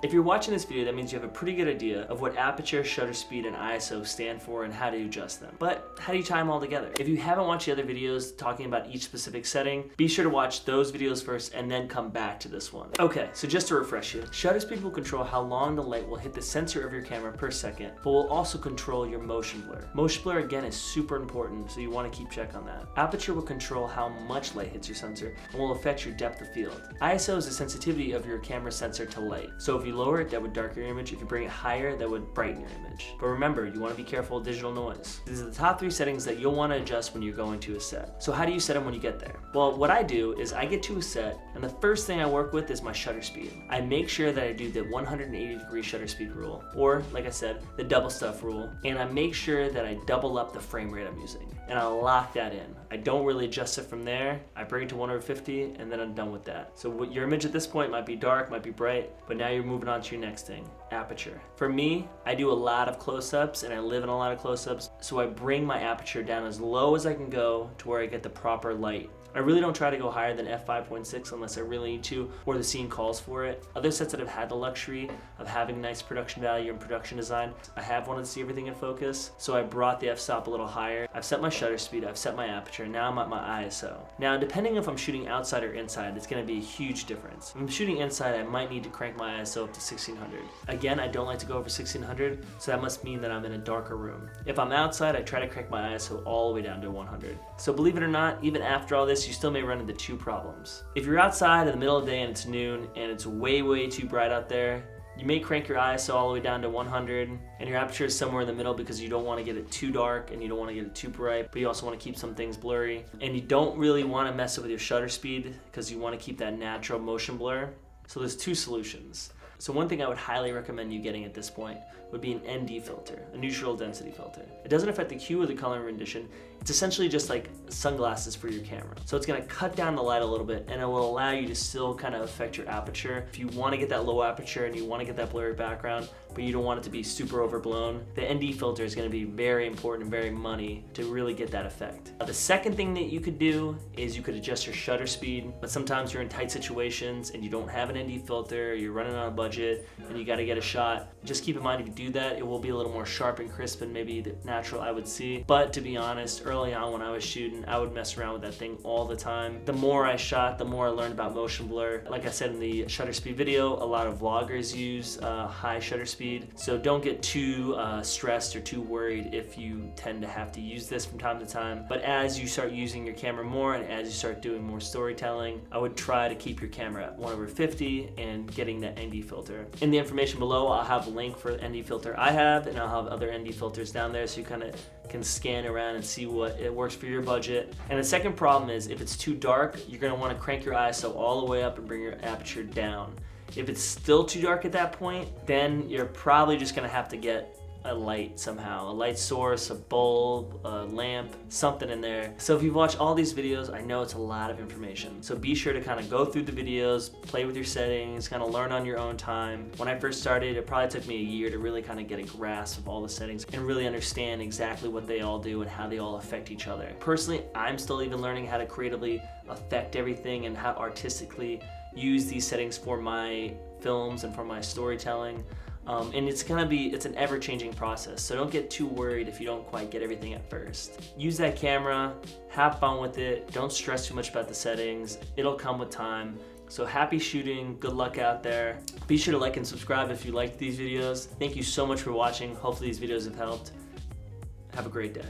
If you're watching this video, that means you have a pretty good idea of what aperture, shutter speed, and ISO stand for and how to adjust them. But how do you tie them all together? If you haven't watched the other videos talking about each specific setting, be sure to watch those videos first and then come back to this one. Okay, so just to refresh you, shutter speed will control how long the light will hit the sensor of your camera per second, but will also control your motion blur. Motion blur, again, is super important, so you want to keep check on that. Aperture will control how much light hits your sensor and will affect your depth of field. ISO is the sensitivity of your camera sensor to light. So if you lower it, that would darken your image. If you bring it higher, that would brighten your image. But remember, you want to be careful of digital noise. These are the top 3 settings that you'll want to adjust when you're going to a set. So how do you set them when you get there? Well, what I do is I get to a set, and the first thing I work with is my shutter speed. I make sure that I do the 180-degree shutter speed rule, or like I said, the double stuff rule, and I make sure that I double up the frame rate I'm using, and I lock that in. I don't really adjust it from there. I bring it to 150, and then I'm done with that. So what your image at this point might be dark, might be bright, but now you're moving on to your next thing, aperture. For me, I do a lot of close-ups, and I live in a lot of close-ups, so I bring my aperture down as low as I can go to where I get the proper light. I really don't try to go higher than f5.6 unless I really need to or the scene calls for it. Other sets that have had the luxury of having nice production value and production design, I have wanted to see everything in focus, so I brought the f-stop a little higher. I've set my shutter speed, I've set my aperture, and now I'm at my ISO. Now, depending if I'm shooting outside or inside, it's going to be a huge difference. If I'm shooting inside, I might need to crank my ISO up to 1600. Again, I don't like to go over 1600, so that must mean that I'm in a darker room. If I'm outside, I try to crank my ISO all the way down to 100. So believe it or not, even after all this, you still may run into 2 problems. If you're outside in the middle of the day and it's noon and it's way too bright out there, you may crank your ISO all the way down to 100 and your aperture is somewhere in the middle because you don't want to get it too dark and you don't want to get it too bright, but you also want to keep some things blurry. And you don't really want to mess with your shutter speed because you want to keep that natural motion blur. So there's 2 solutions. So one thing I would highly recommend you getting at this point would be an ND filter, a neutral density filter. It doesn't affect the hue or the color rendition. It's essentially just like sunglasses for your camera. So it's gonna cut down the light a little bit and it will allow you to still kind of affect your aperture. If you wanna get that low aperture and you wanna get that blurry background, but you don't want it to be super overblown, the ND filter is gonna be very important and very money to really get that effect. The second thing that you could do is you could adjust your shutter speed, but sometimes you're in tight situations and you don't have an ND filter, you're running on a budget, and you gotta get a shot. Just keep in mind if you do that, it will be a little more sharp and crisp and maybe the natural I would see. But to be honest, early on when I was shooting, I would mess around with that thing all the time. The more I shot, the more I learned about motion blur. Like I said in the shutter speed video, a lot of vloggers use high shutter speed. So don't get too stressed or too worried if you tend to have to use this from time to time. But as you start using your camera more and as you start doing more storytelling, I would try to keep your camera at 1/50 and getting that ND filter. In the information below, I'll have a link for the ND filter I have, and I'll have other ND filters down there so you kind of can scan around and see what it works for your budget. And the second problem is if it's too dark, you're going to want to crank your ISO all the way up and bring your aperture down. If it's still too dark at that point, then you're probably just going to have to get a light somehow, a light source, a bulb, a lamp, something in there. So if you've watched all these videos, I know it's a lot of information. So be sure to kind of go through the videos, play with your settings, kind of learn on your own time. When I first started, it probably took me a year to really kind of get a grasp of all the settings and really understand exactly what they all do and how they all affect each other. Personally, I'm still even learning how to creatively affect everything and how artistically use these settings for my films and for my storytelling. And it's an ever-changing process, so don't get too worried if you don't quite get everything at first. Use that camera, have fun with it, don't stress too much about the settings, it'll come with time. So happy shooting, good luck out there. Be sure to like and subscribe if you liked these videos. Thank you so much for watching, hopefully these videos have helped. Have a great day.